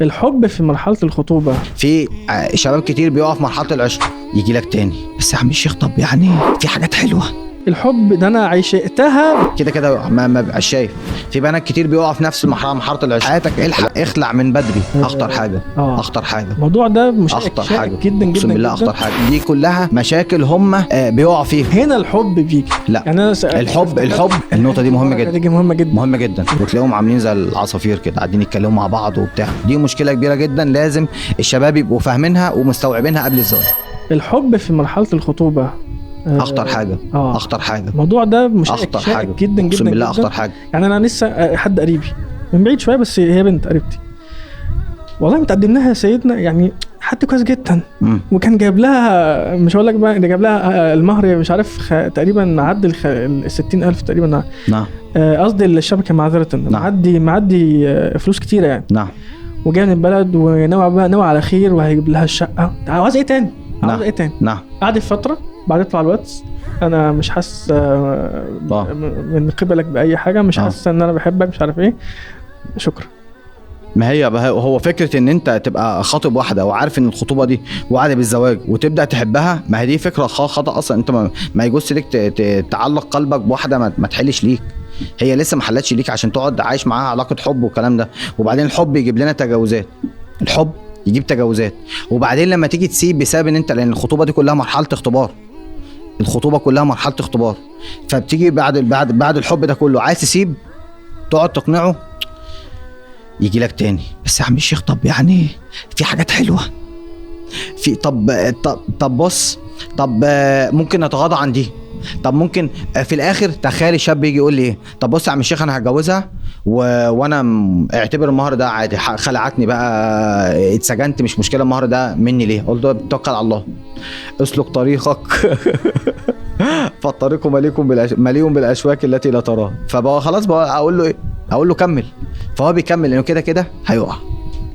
الحب في مرحلة الخطوبة. في شباب كتير بيقف مرحله العشق يجي لك تاني، بس يا عم الشيخ طب يعني في حاجات حلوه. الحب ده انا عشقتها كده كده ما بقاش شايف. في بنات كتير بيقف في نفس المرحله، مرحله العشق. حياتك الحق اخلع من بدري. اخطر حاجه اخطر حاجه الموضوع ده مش اخطر حاجه جدا جدا اقسم بالله جدا. اخطر حاجه. دي كلها مشاكل هم بيقعوا فيها. هنا الحب بيجي. لا يعني أنا الحب النقطه دي مهمه جدا. دي مهمه جدا مهمه جدا. وتلاقيهم عاملين زي العصافير كده قاعدين يتكلموا مع بعض وبتاع. دي مشكله كبيره جدا، لازم الشباب يبقوا فاهمينها ومستوعبينها قبل الزواج. الحب في مرحله الخطوبه اخطر حاجه اخطر حاجه. الموضوع ده مش اخطر حاجه جدا جدا اقسم بالله جدا. اخطر حاجه. يعني انا لسه حد قريبي من بعيد شويه، بس هي بنت قريبتي والله متقدم لها سيدنا، يعني حد كويس جدا. وكان جايب لها، مش هقول لك بقى، ده جايب لها المهر مش عارف تقريبا معدي ال 60,000 تقريبا. نعم. قصدي الشبكه معذره. معدي فلوس كتيره يعني. نعم. وجاي من البلد ونوع على خير، وهيجيب لها الشقه. عاوز ايه تاني؟ عاوز ايه تاني؟ نعم. بعد فتره بعد يطلع الواتس، انا مش حاسس من قبلك باي حاجه، مش حاسس ان انا بحبك، مش عارف ايه، شكرا. ما هي هو فكره ان انت تبقى خاطب واحده وعارف ان الخطوبه دي وعد بالزواج وتبدا تحبها، ما هي دي فكره خطا اصلا. انت ما يجوز لك تعلق قلبك بواحده ما تحلش ليك. هي لسه ما حلتش ليك عشان تقعد عايش معاها علاقه حب والكلام ده. وبعدين الحب يجيب لنا تجاوزات. الحب يجيب تجاوزات. وبعدين لما تيجي تسيب بسبب ان انت، لان الخطوبه دي كلها مرحله اختبار. الخطوبه كلها مرحله اختبار. فبتيجي بعد الحب ده كله عايز تسيب، تقعد تقنعه يجي لك تاني، بس يا عم الشيخ طب يعني في حاجات حلوه. في طب بص، طب ممكن نتغاضى عن دي. طب ممكن في الاخر تخيل الشاب يجي يقول لي ايه، طب بص يا عم الشيخ انا هتجوزها وانا اعتبر المهر ده عادي، خلعتني بقى، اتسجنت، مش مشكله، المهر ده مني ليه؟ قلت له توكل على الله، اسلك طريقك فالطريق مليء بالاشواك التي لا تراها. فبقى خلاص بقى اقول له ايه؟ اقول له كمل. فهو بيكمل لانه كده كده هيقع.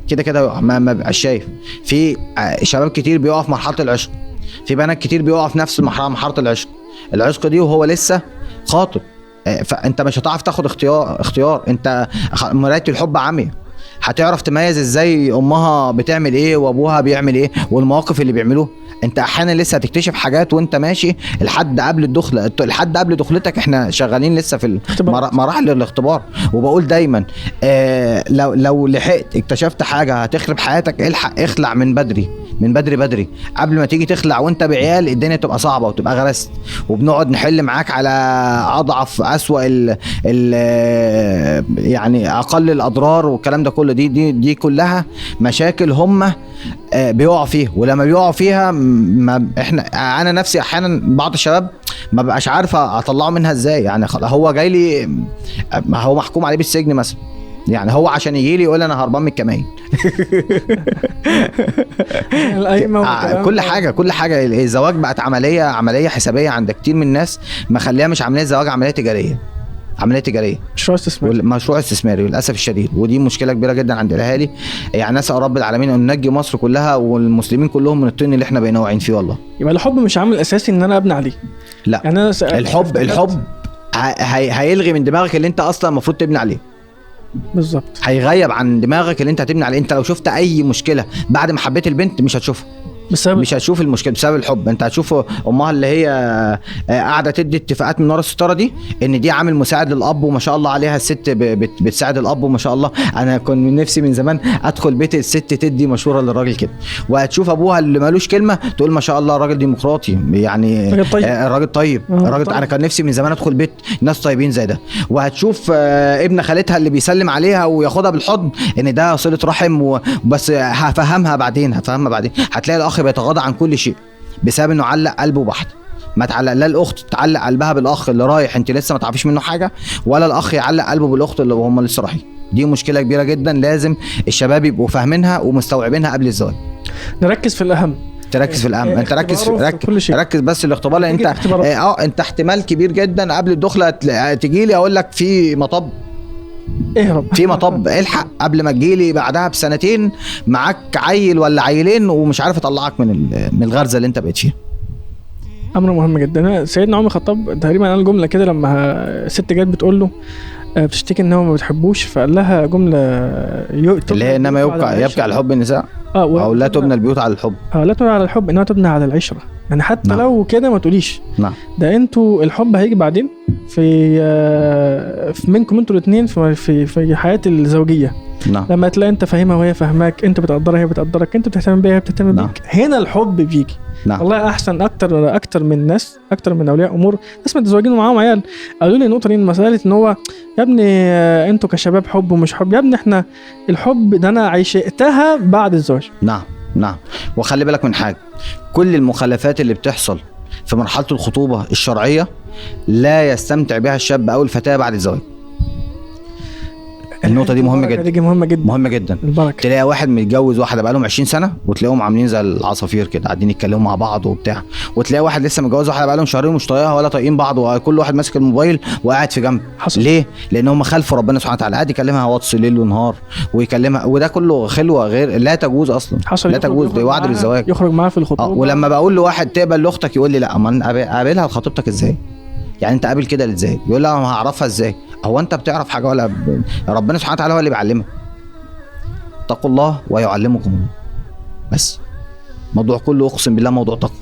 كده كده هيقع. ما بقاش شايف. في شباب كتير بيقع في مرحله العشق. في بنات كتير بيقع في نفس المرحله، مرحله العشق دي وهو لسه خاطب. فانت مش هتعرف تاخد اختيار. انت مرايه الحب عمية. هتعرف تميز ازاي امها بتعمل ايه وابوها بيعمل ايه والمواقف اللي بيعملوه. انت احيانا لسه هتكتشف حاجات وانت ماشي لحد قبل دخلتك. احنا شغالين لسه في مراحل الاختبار. وبقول دايما لو لحقت اكتشفت حاجه هتخرب حياتك، الحق اخلع من بدري قبل ما تيجي تخلع وانت بعيال الدنيا تبقى صعبه وتبقى غرست. وبنقعد نحل معاك على اضعف اسوأ يعني اقل الاضرار والكلام ده كله. دي كلها مشاكل هم بيقعوا فيها. ولما بيقعوا فيها انا نفسي احيانا بعض الشباب ما بقاش عارفه اطلعه منها ازاي. يعني هو جاي لي، هو محكوم عليه بالسجن مثلا، يعني هو عشان يجي لي يقول انا هربان من الكمائن كل حاجه. الزواج بقت عمليه حسابيه عند كتير من الناس، مخليها مش عمليه زواج، عمليه تجاريه. مشروع استثماري للاسف الشديد. ودي مشكله كبيره جدا عند الاهالي. يعني نسال رب العالمين ان ننجي مصر كلها والمسلمين كلهم من الطين اللي احنا بقينا واقعين فيه. والله يبقى الحب مش عامل اساسي ان انا ابني عليه. لا يعني أنا الحب هيلغي من دماغك اللي انت اصلا المفروض تبني عليه. بالظبط. هيغيب عن دماغك اللي انت هتبني عليه. انت لو شفت اي مشكله بعد ما حبيت البنت مش هتشوفها، مش هتشوف المشكله بسبب الحب. انت هتشوف امها اللي هي قاعده تدي اتفاقات من ورا الستاره دي، ان دي عامل مساعد للاب وما شاء الله عليها. الست بتساعد الاب وما شاء الله. انا كنت من نفسي من زمان ادخل بيت الست تدي مشوره للراجل كده. وهتشوف ابوها اللي مالوش كلمه تقول ما شاء الله الراجل ديمقراطي، يعني الراجل طيب. انا كان نفسي من زمان ادخل بيت ناس طيبين زي ده. وهتشوف ابن خالتها اللي بيسلم عليها وياخدها بالحضن، ان ده صله رحم. بس هفهمها بعدين. هتلاقي الاخ بيتغاضى عن كل شيء بسبب انه علق قلبه بواحده. ما تعلق لا الاخت تعلق قلبها بالاخ اللي رايح انت لسه ما تعرفيش منه حاجه، ولا الاخ يعلق قلبه بالاخت اللي هم لسه رايحين. دي مشكله كبيره جدا، لازم الشباب يبقوا فاهمينها ومستوعبينها قبل الزواج. نركز في الاهم. انت ركز بس الاختبار. لان انت احتمال كبير جدا قبل الدخله تجي لي اقول لك في مطب. اهرب في مطب. الحق قبل ما تجيلي بعدها بسنتين معاك عيل ولا عيلين ومش عارف اطلعك من الغرزه اللي انت بقيت فيها. امر مهم جدا. سيدنا عمر الخطاب تقريبا قال جمله كده لما الست جت بتقول له بتشتكي ان هو ما بتحبوش، فقال لها جمله اللي هي انما يبكي على حب النساء، او لا تبنى البيوت على الحب. لا تبنى على الحب، انما تبنى على العشره. يعني حتى نعم. لو كده ما تقوليش نعم. ده انتوا الحب هيجي بعدين في منكم انتوا الاثنين في حياه الزوجيه. نعم. لما تلاقي انت فاهمها وهي فاهماك، انت بتقدرها هي بتقدرك، انت بتهتم بيها هي بتهتم نعم. بيك، هنا الحب بيجي. نعم. والله احسن اكتر من ناس، اكتر من اولياء امور، ناس متزوجين ومعاهم عيال قالوا لي النقطه دي، مساله ان هو يا ابني انتوا كشباب حب ومش حب، يا ابني احنا الحب ده انا عشقتها بعد الزواج. نعم. نعم. وخلي بالك من حاجه، كل المخالفات اللي بتحصل في مرحله الخطوبه الشرعيه لا يستمتع بها الشاب او الفتاه بعد الزواج. النقطه دي مهمه جدا، دي مهمه جدا، مهمه جدا. البركه. تلاقي واحد متجوز واحده بقالهم 20 سنه وتلاقيهم عاملين زي العصافير كده قاعدين يتكلموا مع بعض وبتاع، وتلاقي واحد لسه متجوز واحده بقالهم شهرين مش طايقها ولا طايقين بعض، وكل واحد ماسك الموبايل وقاعد في جنب. حصل. ليه؟ لان هم خالفوا ربنا سبحانه وتعالى، قاعد يكلمها واتس ليل ونهار ويكلمها، وده كله خلوه غير لا تجوز اصلا. حصل. لا تجوز، دي وعد بالزواج. يخرج معاها في الخطوبه. ولما بقول لواحد تقبل لاختك يقول لي لا، اما اقابلها لخطيبتك ازاي؟ يعني انت قابل كده ازاي؟ يقول لها ما هعرفها ازاي؟ هو انت بتعرف حاجه ولا ربنا سبحانه وتعالى هو اللي بيعلمك. اتقوا الله ويعلمكم الله. بس موضوع كله اقسم بالله موضوع تقوى،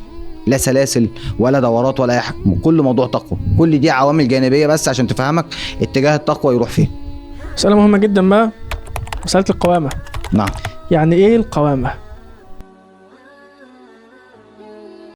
لا سلاسل ولا دورات ولا اي حاجه، كل موضوع تقوى. كل دي عوامل جانبيه بس عشان تفهمك اتجاه التقوى يروح فين. مساله مهمه جدا بقى، مساله القوامه. نعم. يعني ايه القوامه؟